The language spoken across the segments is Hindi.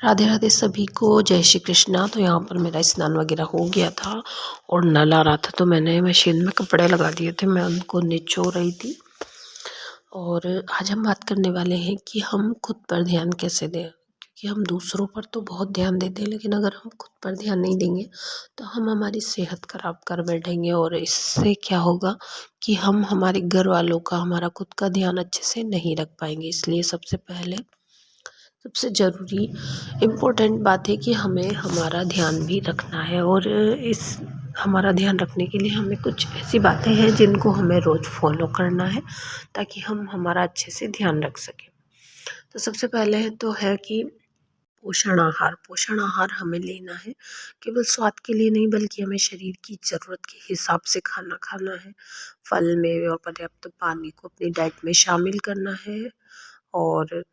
राधे राधे सभी को, जय श्री कृष्णा। तो यहाँ पर मेरा स्नान वगैरह हो गया था और नल आ रहा था, तो मैंने मशीन में कपड़े लगा दिए थे, मैं उनको निचो रही थी। और आज हम बात करने वाले हैं कि हम खुद पर ध्यान कैसे दें, क्योंकि हम दूसरों पर तो बहुत ध्यान देते हैं, लेकिन अगर हम खुद पर ध्यान नहीं देंगे तो हम हमारी सेहत खराब कर बैठेंगे। और इससे क्या होगा कि हम हमारे घर वालों का, हमारा खुद का ध्यान अच्छे से नहीं रख पाएंगे। इसलिए सबसे ज़रूरी इम्पोर्टेंट बात है कि हमें हमारा ध्यान भी रखना है। और इस हमारा ध्यान रखने के लिए हमें कुछ ऐसी बातें हैं जिनको हमें रोज़ फॉलो करना है, ताकि हम हमारा अच्छे से ध्यान रख सकें। तो सबसे पहले तो है कि पोषण आहार हमें लेना है। केवल स्वाद के लिए नहीं, बल्कि हमें शरीर की ज़रूरत के हिसाब से खाना खाना है। फल, मेवे और पर्याप्त पानी को अपनी डाइट में शामिल करना है। और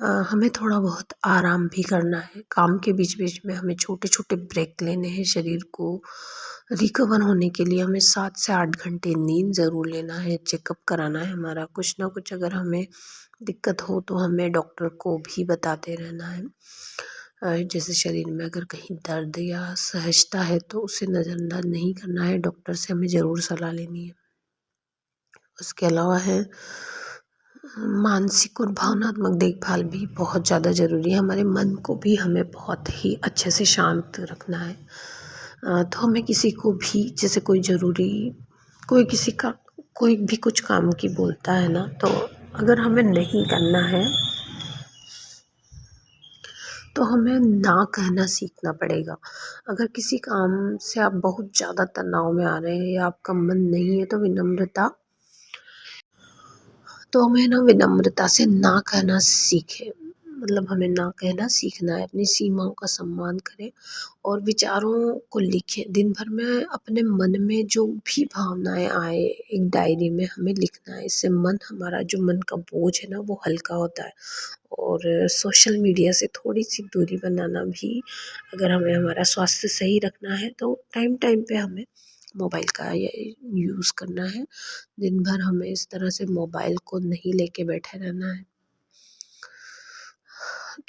हमें थोड़ा बहुत आराम भी करना है। काम के बीच बीच में हमें छोटे छोटे ब्रेक लेने हैं। शरीर को रिकवर होने के लिए हमें 7 से 8 घंटे नींद ज़रूर लेना है। चेकअप कराना है हमारा। कुछ ना कुछ अगर हमें दिक्कत हो तो हमें डॉक्टर को भी बताते रहना है। जैसे शरीर में अगर कहीं दर्द या असहजता है तो उसे नज़रअंदाज नहीं करना है, डॉक्टर से हमें ज़रूर सलाह लेनी है। उसके अलावा है मानसिक और भावनात्मक देखभाल भी बहुत ज़्यादा ज़रूरी है। हमारे मन को भी हमें बहुत ही अच्छे से शांत रखना है। तो हमें किसी को भी, जैसे कोई किसी का कोई भी कुछ काम की बोलता है ना, तो अगर हमें नहीं करना है तो हमें ना कहना सीखना पड़ेगा। अगर किसी काम से आप बहुत ज़्यादा तनाव में आ रहे हैं या आपका मन नहीं है, तो हमें ना विनम्रता से ना कहना सीखें। मतलब हमें ना कहना सीखना है। अपनी सीमाओं का सम्मान करें और विचारों को लिखें। दिन भर में अपने मन में जो भी भावनाएं आए एक डायरी में हमें लिखना है। इससे हमारा जो मन का बोझ है ना, वो हल्का होता है। और सोशल मीडिया से थोड़ी सी दूरी बनाना भी, अगर हमें हमारा स्वास्थ्य सही रखना है तो टाइम टाइम पे हमें मोबाइल का यूज़ करना है। दिन भर हमें इस तरह से मोबाइल को नहीं लेके बैठे रहना है,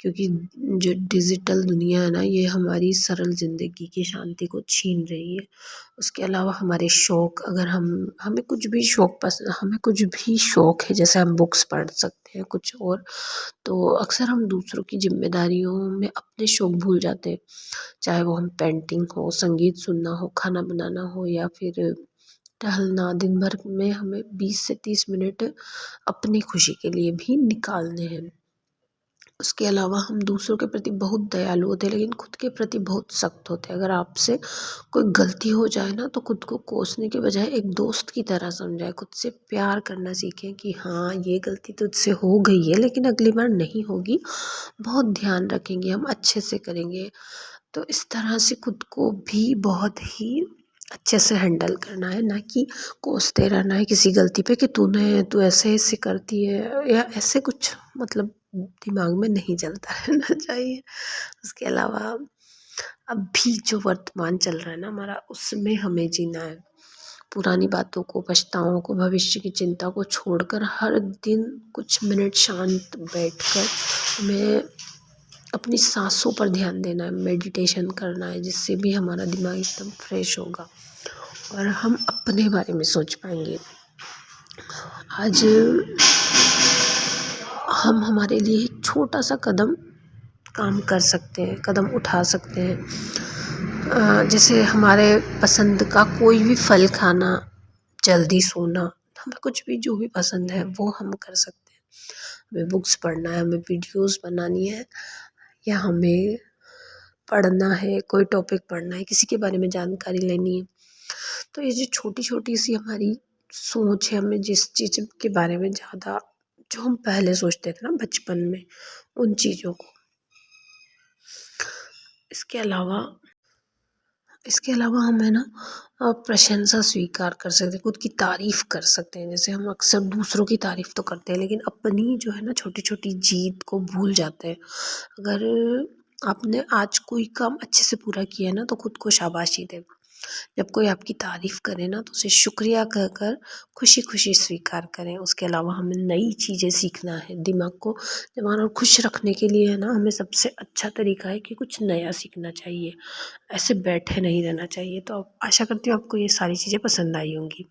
क्योंकि जो डिजिटल दुनिया है ना, ये हमारी सरल ज़िंदगी की शांति को छीन रही है। उसके अलावा हमारे शौक, अगर हमें कुछ भी शौक है, जैसे हम बुक्स पढ़ सकते हैं कुछ और, तो अक्सर हम दूसरों की जिम्मेदारियों में अपने शौक भूल जाते हैं। चाहे वो हम पेंटिंग हो, संगीत सुनना हो, खाना बनाना हो या फिर टहलना। दिन भर में हमें 20 से 30 मिनट अपनी खुशी के लिए भी निकालने हैं। उसके अलावा हम दूसरों के प्रति बहुत दयालु होते हैं, लेकिन खुद के प्रति बहुत सख्त होते हैं। अगर आपसे कोई गलती हो जाए ना, तो खुद को कोसने के बजाय एक दोस्त की तरह समझाएं। खुद से प्यार करना सीखें कि हाँ, ये गलती तुझसे हो गई है, लेकिन अगली बार नहीं होगी। बहुत ध्यान रखेंगे, हम अच्छे से करेंगे। तो इस तरह से खुद को भी बहुत ही अच्छे से हैंडल करना है, ना कि कोसते रहना है किसी गलती पे कि तू ऐसे ऐसे करती है या ऐसे कुछ, मतलब दिमाग में नहीं चलता रहना चाहिए। उसके अलावा अभी जो वर्तमान चल रहा है ना हमारा, उसमें हमें जीना है। पुरानी बातों को, पछताओं को, भविष्य की चिंता को छोड़कर हर दिन कुछ मिनट शांत बैठकर हमें अपनी सांसों पर ध्यान देना है, मेडिटेशन करना है, जिससे भी हमारा दिमाग एकदम फ्रेश होगा और हम अपने बारे में सोच पाएंगे। आज हम हमारे लिए छोटा सा काम कर सकते हैं, कदम उठा सकते हैं। जैसे हमारे पसंद का कोई भी फल खाना, जल्दी सोना, हमें कुछ भी जो भी पसंद है वो हम कर सकते हैं। हमें बुक्स पढ़ना है, हमें वीडियोस बनानी है, या हमें पढ़ना है, कोई टॉपिक पढ़ना है, किसी के बारे में जानकारी लेनी है। तो ये जो छोटी छोटी सी हमारी सोच है, हमें जिस चीज़ के बारे में ज़्यादा, जो हम पहले सोचते थे ना बचपन में, उन चीज़ों को, इसके अलावा हमें ना प्रशंसा स्वीकार कर सकते हैं, खुद की तारीफ कर सकते हैं। जैसे हम अक्सर दूसरों की तारीफ तो करते हैं, लेकिन अपनी जो है ना छोटी छोटी जीत को भूल जाते हैं। अगर आपने आज कोई काम अच्छे से पूरा किया है ना, तो खुद को शाबाशी दें। जब कोई आपकी तारीफ़ करे ना तो उसे शुक्रिया कहकर खुशी-खुशी स्वीकार करें। उसके अलावा हमें नई चीज़ें सीखना है, दिमाग को दिमाग को खुश रखने के लिए है ना हमें सबसे अच्छा तरीका है कि कुछ नया सीखना चाहिए। ऐसे बैठे नहीं रहना चाहिए। तो आशा करती हूँ आपको ये सारी चीज़ें पसंद आई होंगी।